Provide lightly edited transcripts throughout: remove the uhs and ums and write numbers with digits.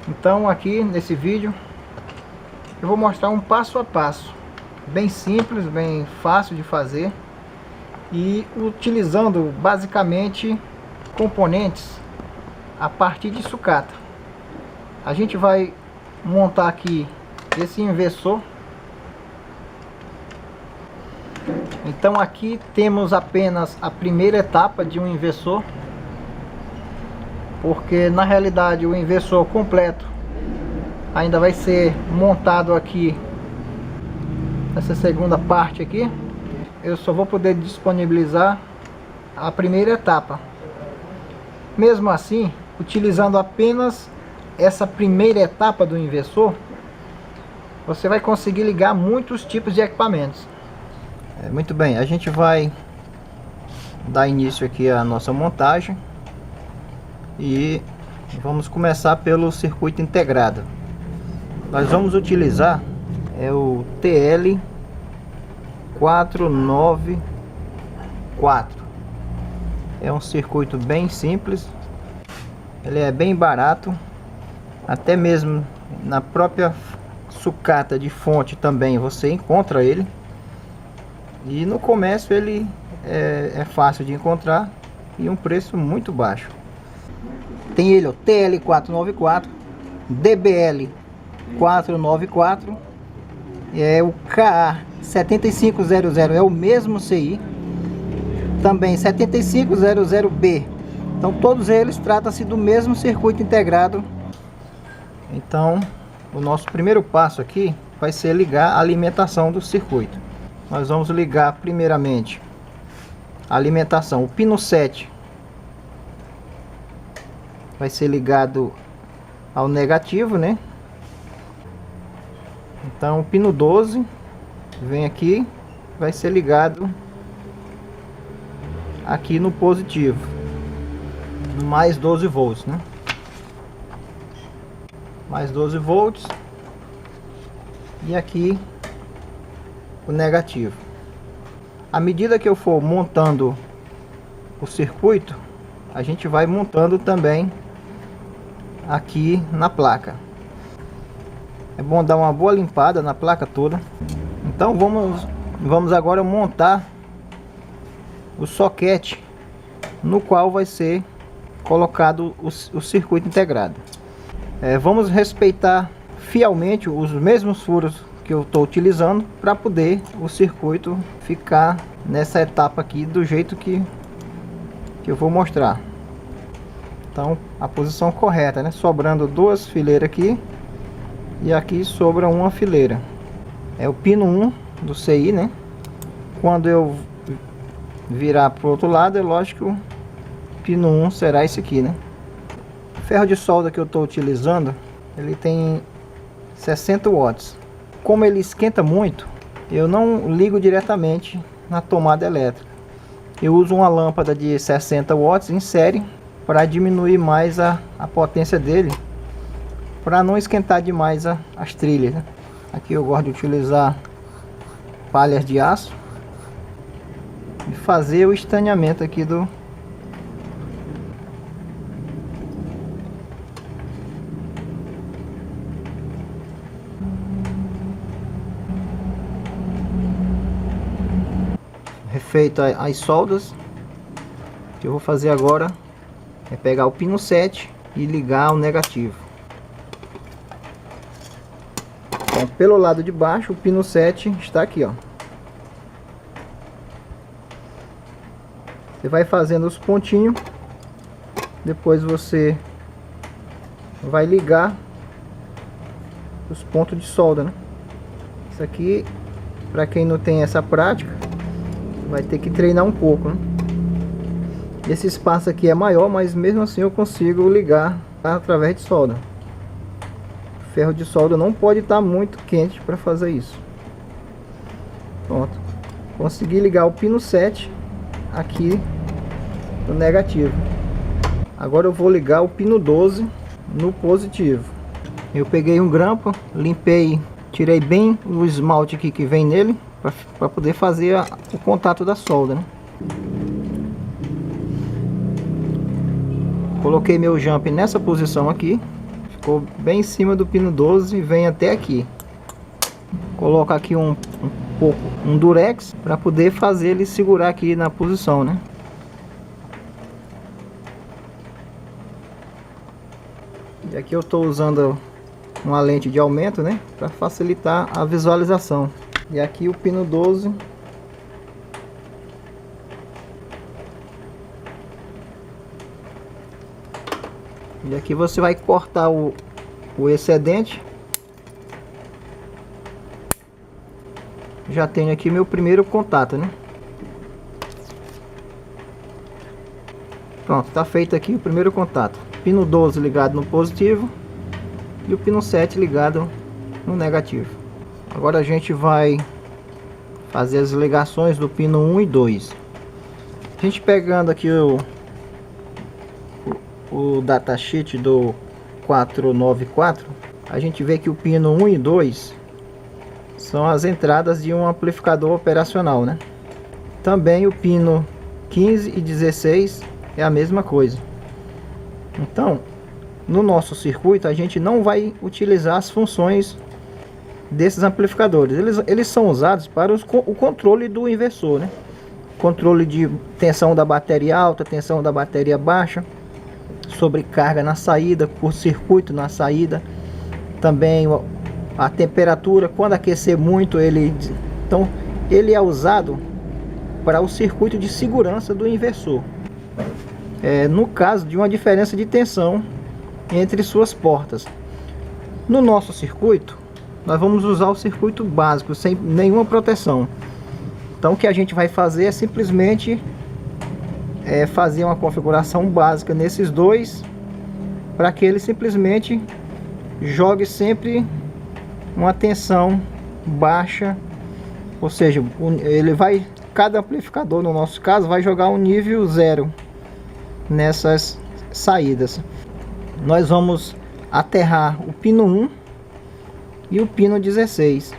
Então aqui nesse vídeo eu vou mostrar um passo a passo, bem simples, bem fácil de fazer e utilizando basicamente componentes a partir de sucata. A gente vai montar aqui esse inversor. Então aqui temos apenas a primeira etapa de um inversor, porque na realidade o inversor completo ainda vai ser montado aqui nessa segunda parte aqui. Eu só vou poder disponibilizar a primeira etapa. Mesmo assim, utilizando apenas essa primeira etapa do inversor, você vai conseguir ligar muitos tipos de equipamentos. Muito bem, a gente vai dar início aqui à nossa montagem e vamos começar pelo circuito integrado. Nós vamos utilizar o TL494. É um circuito bem simples, ele é bem barato, até mesmo na própria sucata de fonte também você encontra ele, e no comércio ele é fácil de encontrar e um preço muito baixo. Tem ele o TL494, DBL494, o KA7500 é o mesmo CI, também 7500B. Então todos eles tratam-se do mesmo circuito integrado. Então o nosso primeiro passo aqui vai ser ligar a alimentação do circuito. Nós vamos ligar primeiramente a alimentação. O pino 7 vai ser ligado ao negativo, né? Então o pino 12 vem aqui, vai ser ligado aqui no positivo, mais 12 volts, né? Mais 12 volts. E aqui o negativo. À medida que eu for montando o circuito, a gente vai montando também aqui na placa. É bom dar uma boa limpada na placa toda. Então vamos agora montar o soquete no qual vai ser colocado o circuito integrado. Vamos respeitar fielmente os mesmos furos que eu estou utilizando para poder o circuito ficar nessa etapa aqui do jeito que eu vou mostrar. Então a posição correta, né? Sobrando duas fileiras aqui e aqui sobra uma fileira. É o pino 1 do CI, né? Quando eu virar para o outro lado, é lógico que o pino 1 será esse aqui, né? O ferro de solda que eu estou utilizando, ele tem 60 watts. Como ele esquenta muito, eu não ligo diretamente na tomada elétrica. Eu uso uma lâmpada de 60 watts em série para diminuir mais a potência dele, para não esquentar demais as trilhas, né? Aqui eu gosto de utilizar palhas de aço e fazer o estaneamento aqui do refeito as soldas. O que eu vou fazer agora é pegar o pino 7 e ligar o negativo. Então, pelo lado de baixo, o pino 7 está aqui, ó. Você vai fazendo os pontinhos, depois você vai ligar os pontos de solda, né? Isso aqui, para quem não tem essa prática, vai ter que treinar um pouco, né? Esse espaço aqui é maior, mas mesmo assim eu consigo ligar através de solda. O ferro de solda não pode estar muito quente para fazer isso. Pronto. Consegui ligar o pino 7 aqui no negativo. Agora eu vou ligar o pino 12 no positivo. Eu peguei um grampo, limpei, tirei bem o esmalte aqui que vem nele, para poder fazer o contato da solda, né? Coloquei meu jump nessa posição aqui, ficou bem em cima do pino 12 e vem até aqui. Coloca aqui um durex para poder fazer ele segurar aqui na posição, né? E aqui eu estou usando uma lente de aumento, né, para facilitar a visualização. E aqui o pino 12. E aqui você vai cortar o excedente. Já tenho aqui meu primeiro contato, né? Pronto, tá feito aqui o primeiro contato. Pino 12 ligado no positivo e o pino 7 ligado no negativo. Agora a gente vai fazer as ligações do pino 1 e 2. A gente pegando aqui o datasheet do 494, a gente vê que o pino 1 e 2 são as entradas de um amplificador operacional, né? Também o pino 15 e 16 é a mesma coisa. Então, no nosso circuito a gente não vai utilizar as funções desses amplificadores. Eles são usados para o controle do inversor, né? Controle de tensão da bateria alta, tensão da bateria baixa, sobrecarga na saída, curto-circuito na saída, também a temperatura, quando aquecer muito então ele é usado para o circuito de segurança do inversor. No caso de uma diferença de tensão entre suas portas. No nosso circuito, nós vamos usar o circuito básico, sem nenhuma proteção. Então o que a gente vai fazer é simplesmente fazer uma configuração básica nesses dois, para que ele simplesmente jogue sempre uma tensão baixa, ou seja, cada amplificador, no nosso caso, vai jogar um nível 0 nessas saídas. Nós vamos aterrar o pino 1 e o pino 16,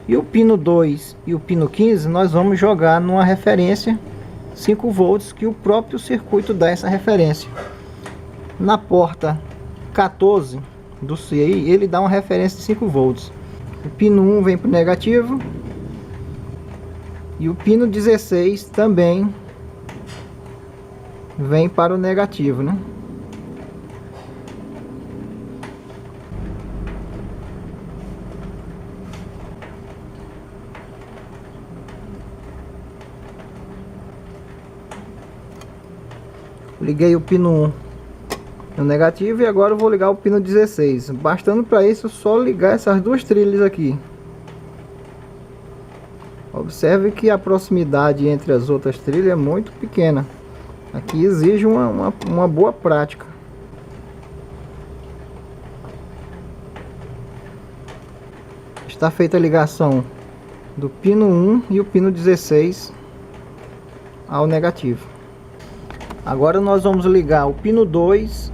e o pino 2 e o pino 15 nós vamos jogar numa referência 5 volts, que o próprio circuito dá essa referência. Na porta 14 do CI, ele dá uma referência de 5 volts. O pino 1 vem para o negativo e o pino 16 também vem para o negativo, né? Liguei o pino 1 no negativo e agora eu vou ligar o pino 16. Bastando para isso só ligar essas duas trilhas aqui. Observe que a proximidade entre as outras trilhas é muito pequena. Aqui exige uma boa prática. Está feita a ligação do pino 1 e o pino 16 ao negativo. Agora nós vamos ligar o pino 2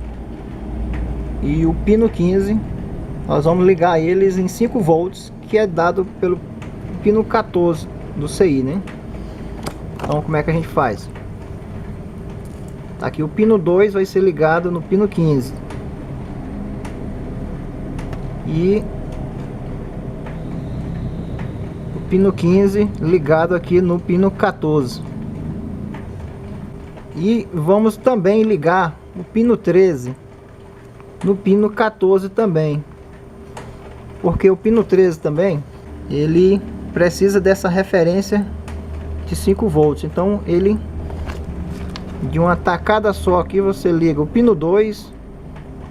e o pino 15. Nós vamos ligar eles em 5 volts, que é dado pelo pino 14 do CI, né? Então como é que a gente faz? Aqui o pino 2 vai ser ligado no pino 15 e o pino 15 ligado aqui no pino 14. E vamos também ligar o pino 13 no pino 14 também, porque o pino 13 também ele precisa dessa referência de 5 volts. Então ele, de uma tacada só aqui, você liga o pino 2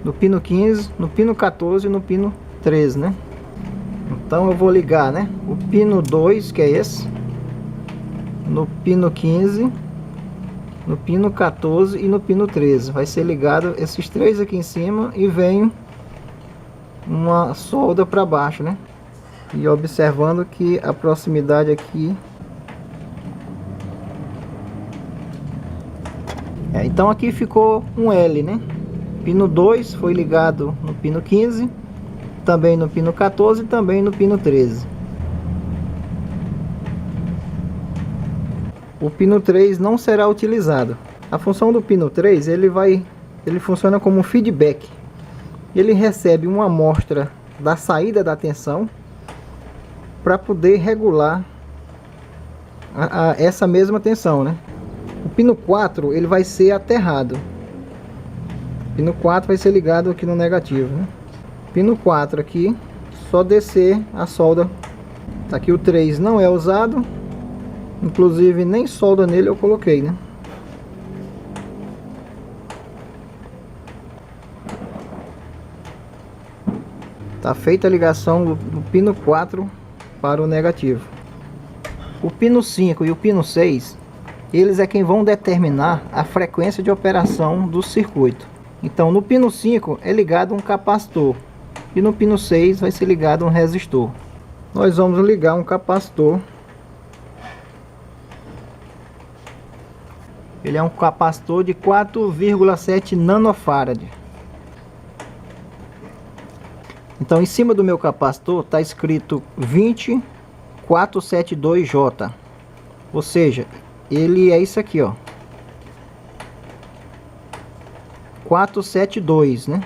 no pino 15, no pino 14 e no pino 13, né? Então eu vou ligar, né, o pino 2, que é esse, no pino 15, no pino 14 e no pino 13. Vai ser ligado esses três aqui em cima e vem uma solda para baixo, né? E observando que a proximidade aqui então aqui ficou um L, né? Pino 2 foi ligado no pino 15, também no pino 14 e também no pino 13. O pino 3 não será utilizado. A função do pino 3, ele funciona como um feedback. ele recebe uma amostra da saída da tensão para poder regular essa mesma tensão, né? O pino 4 ele vai ser aterrado. O pino 4 vai ser ligado aqui no negativo, né? Pino 4 aqui, só descer a solda. Tá aqui o 3 não é usado, inclusive nem solda nele eu coloquei, né? Tá feita a ligação do pino 4 para o negativo. O pino 5 e o pino 6, eles é quem vão determinar a frequência de operação do circuito. Então no pino 5 é ligado um capacitor e no pino 6 vai ser ligado um resistor. Nós vamos ligar um capacitor. Ele é um capacitor de 4,7 nanofarad. Então em cima do meu capacitor está escrito 20472J. Ou seja, ele é isso aqui, ó. 472, né?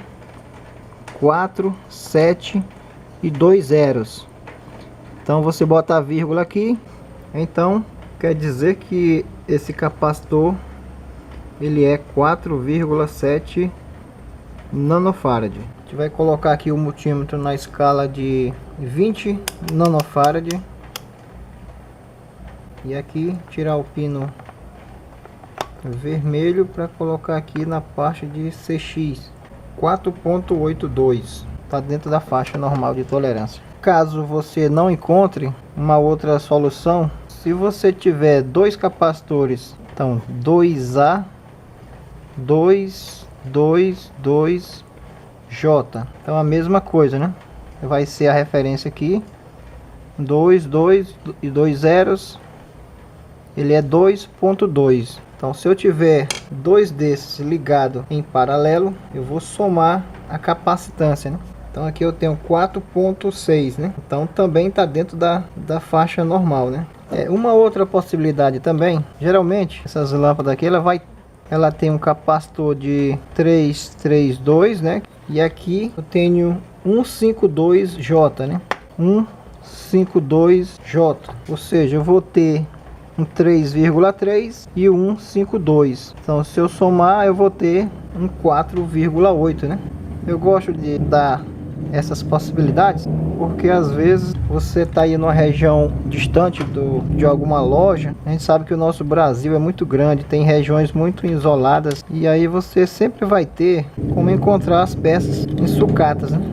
4, 7 e 2 zeros. Então você bota a vírgula aqui. Então quer dizer que esse capacitor ele é 4,7 nanofarad. A gente vai colocar aqui o multímetro na escala de 20 nanofarad. E aqui tirar o pino vermelho para colocar aqui na parte de CX 4.82. Está dentro da faixa normal de tolerância. Caso você não encontre uma outra solução, se você tiver dois capacitores, então 2A 2, 2, 2 J, então a mesma coisa, né? Vai ser a referência aqui 2, 2 e 2 zeros, ele é 2.2. Então se eu tiver dois desses ligados em paralelo, eu vou somar a capacitância, né? Então aqui eu tenho 4.6, né? Então também está dentro da faixa normal, né? Uma outra possibilidade também, geralmente essas lâmpadas aqui ela tem um capacitor de 332, né? E aqui eu tenho 152J, né? 152J, ou seja, eu vou ter um 3,3 e um 152. Então se eu somar eu vou ter um 4,8, né? Eu gosto de dar essas possibilidades porque às vezes você está aí numa região distante de alguma loja. A gente sabe que o nosso Brasil é muito grande, tem regiões muito isoladas e aí você sempre vai ter como encontrar as peças em sucatas, né?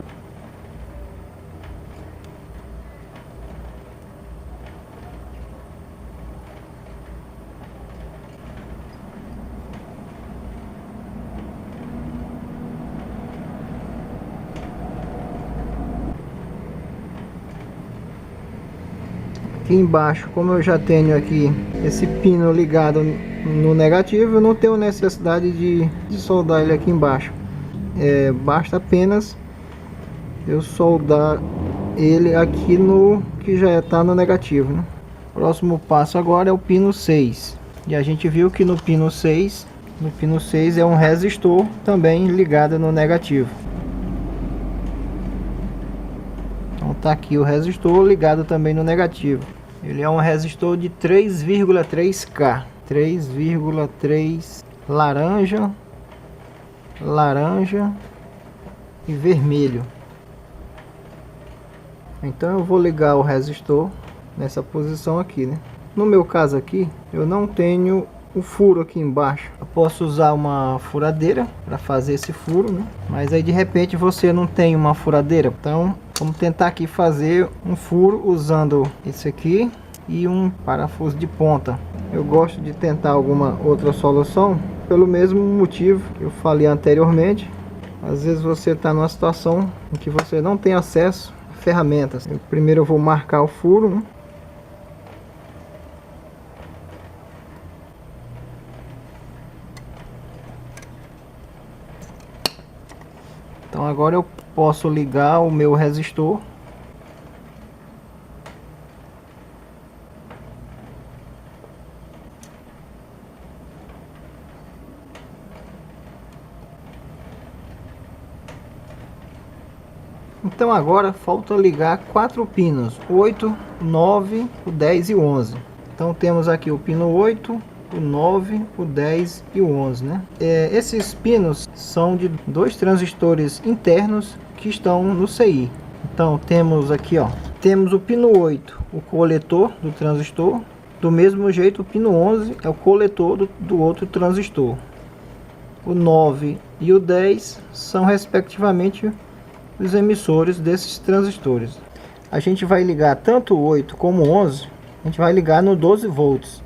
Aqui embaixo, como eu já tenho aqui esse pino ligado no negativo, eu não tenho necessidade de soldar ele aqui embaixo. Basta apenas eu soldar ele aqui no que já está no negativo, né? Próximo passo agora é o pino 6. E a gente viu que no pino 6 é um resistor também ligado no negativo. Então tá aqui o resistor ligado também no negativo. Ele é um resistor de 3,3K. 3,3 laranja e vermelho. Então eu vou ligar o resistor nessa posição aqui, né? No meu caso aqui, eu não tenho o furo aqui embaixo. Eu posso usar uma furadeira para fazer esse furo, né? Mas aí de repente você não tem uma furadeira, então vamos tentar aqui fazer um furo usando esse aqui e um parafuso de ponta. Eu gosto de tentar alguma outra solução pelo mesmo motivo que eu falei anteriormente. Às vezes você está numa situação em que você não tem acesso a ferramentas. Primeiro eu vou marcar o furo, né? Então agora eu posso ligar o meu resistor. Então agora falta ligar 4 pinos, 8, 9, o 10 e o 11. Então temos aqui o pino 8, o 9, o 10 e o 11, né? Esses pinos são de 2 transistores internos que estão no CI. Então temos aqui, ó, temos o pino 8, o coletor do transistor. Do mesmo jeito, o pino 11 é o coletor do outro transistor. O 9 e o 10 são respectivamente os emissores desses transistores. A gente vai ligar tanto o 8 como o 11, a gente vai ligar no 12 volts.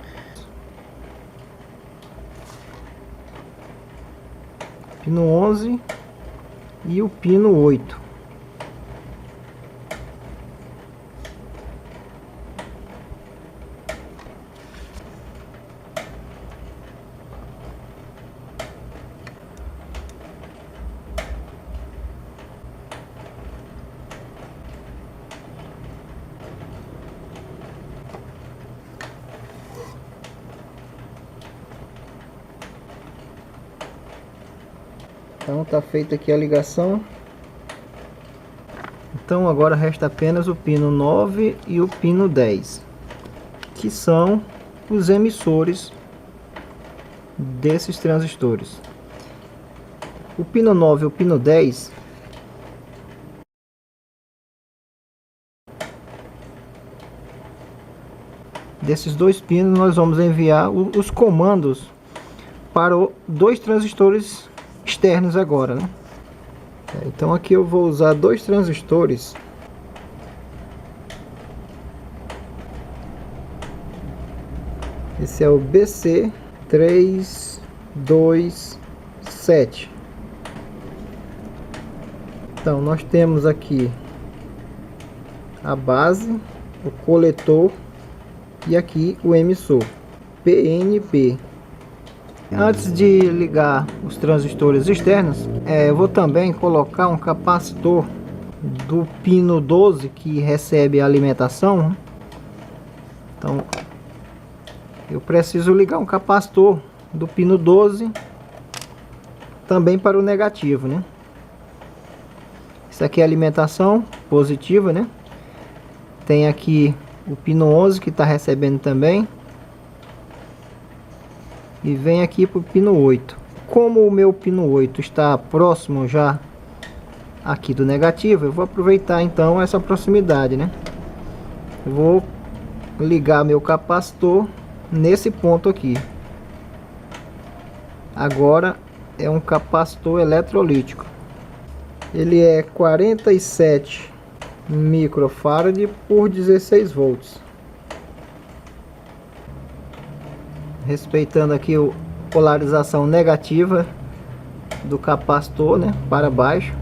Pino 11 e o pino 8. Então tá feita aqui a ligação. Então agora resta apenas o pino 9 e o pino 10, que são os emissores desses transistores. O pino 9 e o pino 10 desses dois pinos nós vamos enviar os comandos para dois transistores externos agora, né? Então aqui eu vou usar 2 transistores. Esse é o BC327. Então nós temos aqui a base, o coletor e aqui o emissor PNP. Antes de ligar os transistores externos, eu vou também colocar um capacitor do pino 12 que recebe a alimentação. Então eu preciso ligar um capacitor do pino 12 também para o negativo, né? Isso aqui é a alimentação positiva, né? Tem aqui o pino 11 que está recebendo também. E vem aqui para o pino 8. Como o meu pino 8 está próximo já aqui do negativo, eu vou aproveitar então essa proximidade, né? Eu vou ligar meu capacitor nesse ponto aqui. Agora é um capacitor eletrolítico. Ele é 47 microfarad por 16 volts. Respeitando aqui a polarização negativa do capacitor, né, para baixo.